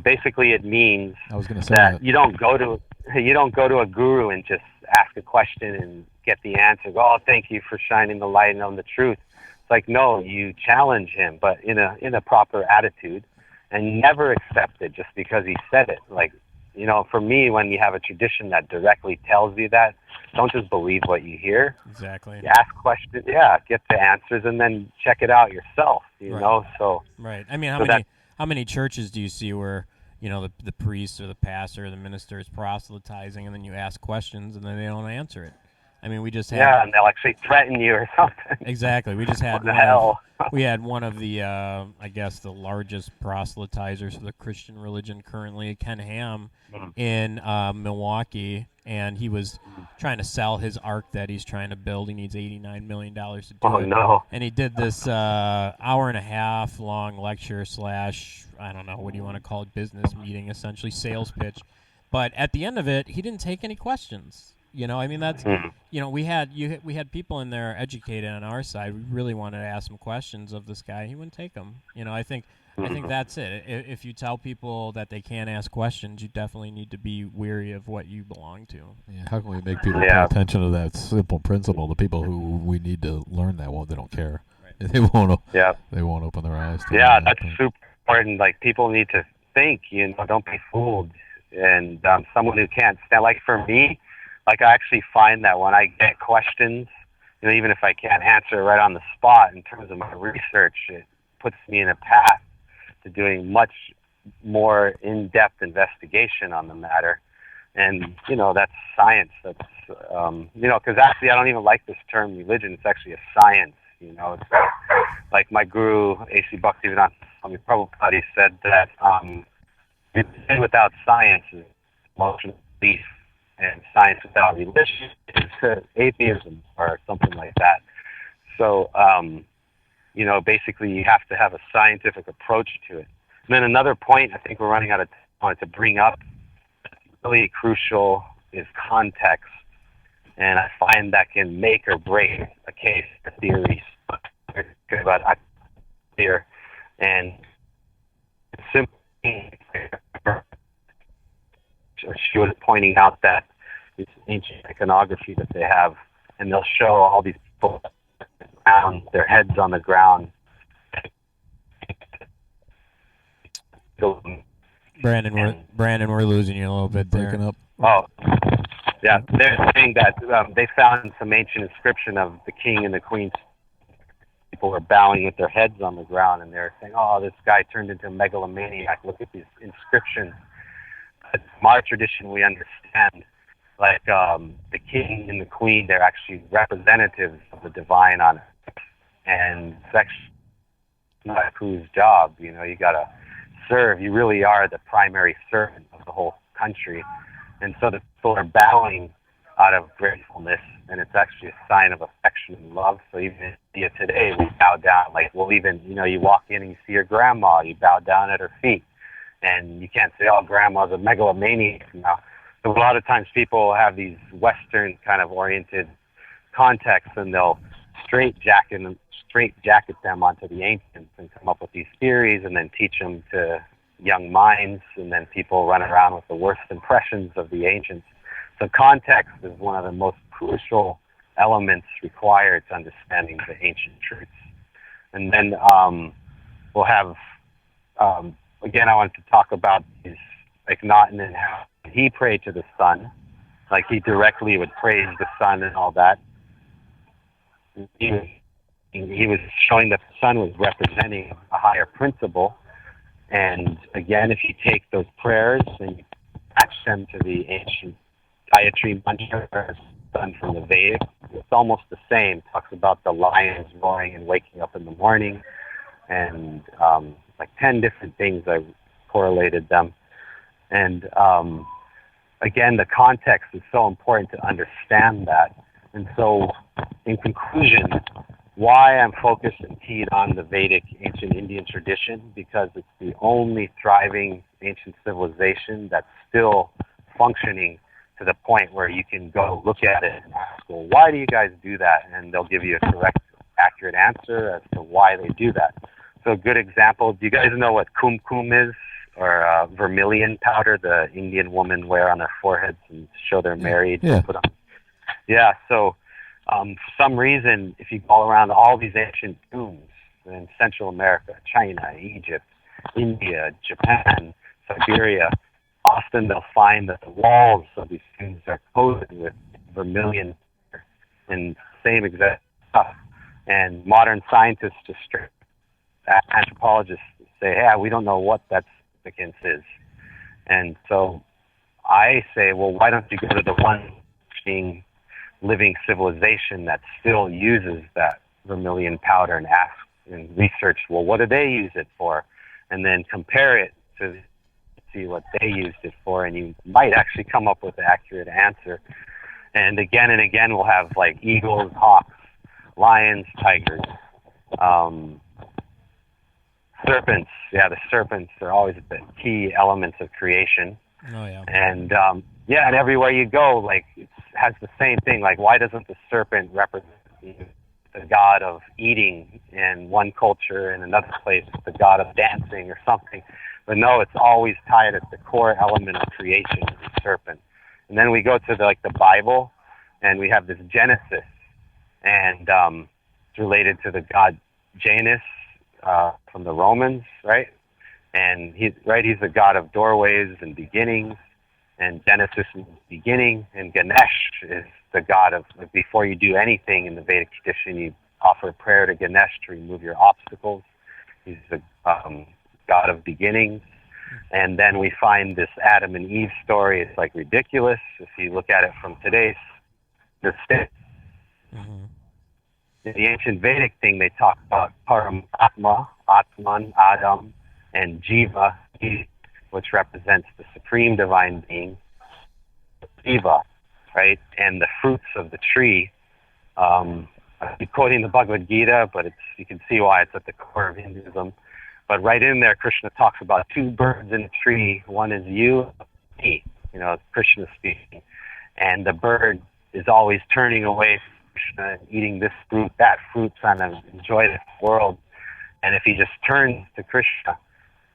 Basically, it means I was going to say that you don't go to a guru and just ask a question and get the answer. Oh, thank you for shining the light on the truth. It's like, no, you challenge him, but in a proper attitude, and never accept it just because he said it. Like, for me, when you have a tradition that directly tells you that, don't just believe what you hear. Exactly. You ask questions, get the answers, and then check it out yourself. You know, so right. I mean, how many churches do you see where the priest or the pastor or the minister is proselytizing, and then you ask questions and then they don't answer it? I mean, we just had and they'll actually threaten you or something. Exactly. We just had one of the I guess the largest proselytizers for the Christian religion currently, Ken Ham, in Milwaukee, and he was trying to sell his ark that he's trying to build. He needs $89 million to do it. No. And he did this hour and a half long lecture / I don't know, what do you want to call it, business meeting, essentially sales pitch. But at the end of it, he didn't take any questions. I mean, that's we had people in there educated on our side. We really wanted to ask some questions of this guy. He wouldn't take them. I think that's it. If you tell people that they can't ask questions, you definitely need to be weary of what you belong to. Yeah, how can we make people pay attention to that simple principle? The people who we need to learn that, they don't care. Right. They won't. They won't open their eyes. That's super important. Like, people need to think. Don't be fooled. And someone who can't stand. Like, for me, like, I actually find that when I get questions, even if I can't answer right on the spot, in terms of my research, it puts me in a path to doing much more in-depth investigation on the matter. And, that's science. That's, because actually I don't even like this term religion. It's actually a science, It's like my guru, A.C. Bhaktivedanta, Swami Prabhupada, said that religion without science is emotional belief, and science without religion is atheism or something like that. So, basically you have to have a scientific approach to it. And then another point, I think we're running out of time to bring up, really crucial, is context. And I find that can make or break a case or theories about here. And simply, she was pointing out that this ancient iconography that they have, and they'll show all these people around, their heads on the ground. Brandon, we're losing you a little bit. Breaking up. Oh, yeah. They're saying that they found some ancient inscription of the king and the queen. People were bowing with their heads on the ground, and they're saying, "Oh, this guy turned into a megalomaniac. Look at these inscriptions." From our tradition, we understand, like, the king and the queen, they're actually representatives of the divine on earth. And it's actually not whose job. You got to serve. You really are the primary servant of the whole country. And so the people are bowing out of gratefulness, and it's actually a sign of affection and love. So even in India today, we bow down. Like, even, you walk in and you see your grandma, you bow down at her feet. And you can't say, oh, grandma's a megalomaniac now. So a lot of times people have these Western kind of oriented contexts, and they'll straight jacket them onto the ancients and come up with these theories and then teach them to young minds, and then people run around with the worst impressions of the ancients. So context is one of the most crucial elements required to understanding the ancient truths. And then we'll have... again, I wanted to talk about these Akhenaten and how he prayed to the sun. Like, he directly would praise the sun and all that. He was showing that the sun was representing a higher principle. And again, if you take those prayers and you attach them to the ancient Gayatri mantra done from the Vedic, it's almost the same. It talks about the lions roaring and waking up in the morning, and like 10 different things. I correlated them. And again, the context is so important to understand that. And so, in conclusion, why I'm focused and keyed on the Vedic ancient Indian tradition, because it's the only thriving ancient civilization that's still functioning to the point where you can go look at it and ask, well, why do you guys do that? And they'll give you a correct, accurate answer as to why they do that. So a good example, do you guys know what kumkum is, or vermilion powder the Indian women wear on their foreheads and show they're married? Yeah. Put on. Yeah, so for some reason, if you go around all these ancient tombs in Central America, China, Egypt, India, Japan, Siberia, often they'll find that the walls of these tombs are coated with vermilion and same exact stuff. And modern scientists just anthropologists say, yeah, we don't know what that significance is. And so I say, well, why don't you go to the one living civilization that still uses that vermilion powder and ask and research, well, what do they use it for? And then compare it to see what they used it for, and you might actually come up with an accurate answer. And again, we'll have like eagles, hawks, lions, tigers, serpents. Yeah, the serpents are always the key elements of creation. Oh, yeah. And and everywhere you go, like, it has the same thing. Like, why doesn't the serpent represent the god of eating in one culture, and another place the god of dancing or something? But no, it's always tied at the core element of creation, the serpent. And then we go to the Bible, and we have this Genesis, and it's related to the god Janus from the Romans, right? And he's the god of doorways and beginnings, and Genesis is beginning, and Ganesh is the god of, before you do anything in the Vedic tradition, you offer a prayer to Ganesh to remove your obstacles. He's the god of beginnings. And then we find this Adam and Eve story. It's like ridiculous if you look at it from today's state. Mm-hmm. In the ancient Vedic thing, they talk about Paramatma, Atman, Adam, and Jiva, which represents the supreme divine being, Jiva, right? And the fruits of the tree. I'm quoting the Bhagavad Gita, but you can see why it's at the core of Hinduism. But right in there, Krishna talks about two birds in a tree. One is you, me, Krishna speaking. And the bird is always turning away from Krishna and eating this fruit, that fruit, trying to enjoy the world. And if he just turns to Krishna,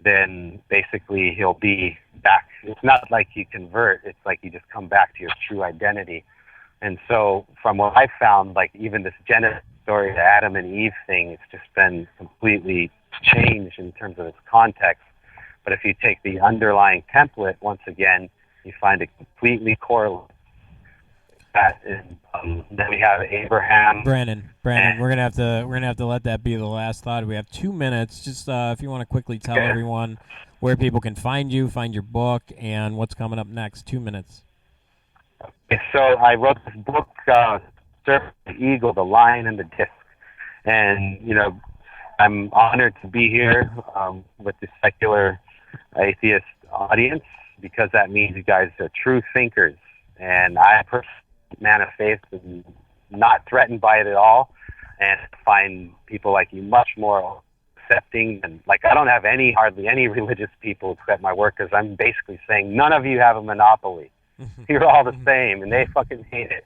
then basically he'll be back. It's not like you convert. It's like you just come back to your true identity. And so from what I've found, like even this Genesis story, the Adam and Eve thing, it's just been completely changed in terms of its context. But if you take the underlying template, once again, you find it completely correlates. Then we have Abraham. Brannon, we're gonna have to let that be the last thought. We have 2 minutes. Just if you want to quickly tell everyone where people can find you, find your book, and what's coming up next. 2 minutes. Okay, so I wrote this book, Serpent, the Eagle, the Lion, and the Disc. And, I'm honored to be here with the secular atheist audience, because that means you guys are true thinkers. And I personally, man of faith, and not threatened by it at all, and find people like you much more accepting. And I don't have hardly any religious people accept my work, because I'm basically saying none of you have a monopoly. You're all the same, and they fucking hate it.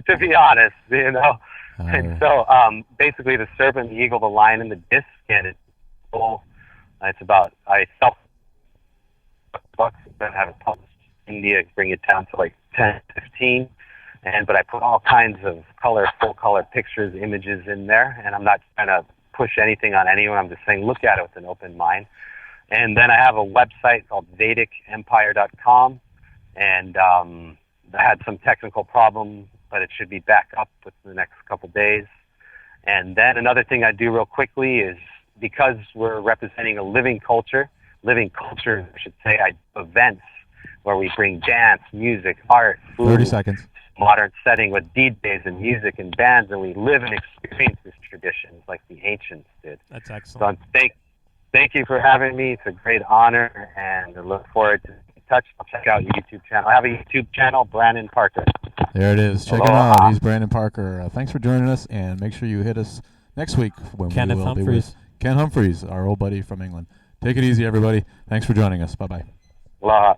To be honest, And so basically, the serpent, the eagle, the lion, and the disc, and it's about, I self books that have it published in India, bring it down to 10, 15, but I put all kinds of full color pictures, images in there, and I'm not trying to push anything on anyone. I'm just saying look at it with an open mind. And then I have a website called VedicEmpire.com, and I had some technical problem, but it should be back up within the next couple days. And then another thing I do real quickly is, because we're representing a living culture, I should say, I do events where we bring dance, music, art, food, 30 seconds. Modern setting with DJs and music and bands, and we live and experience this tradition like the ancients did. That's excellent. So thank you for having me. It's a great honor, and I look forward to touch, I'll check out your YouTube channel. I have a YouTube channel, Brannon Parker. There it is. Check him Aloha. out. He's Brannon Parker. Thanks for joining us, and make sure you hit us next week when Kenneth we will be with Humphreys. Ken Humphreys, our old buddy from England. Take it easy, everybody. Thanks for joining us. Bye-bye. Aloha.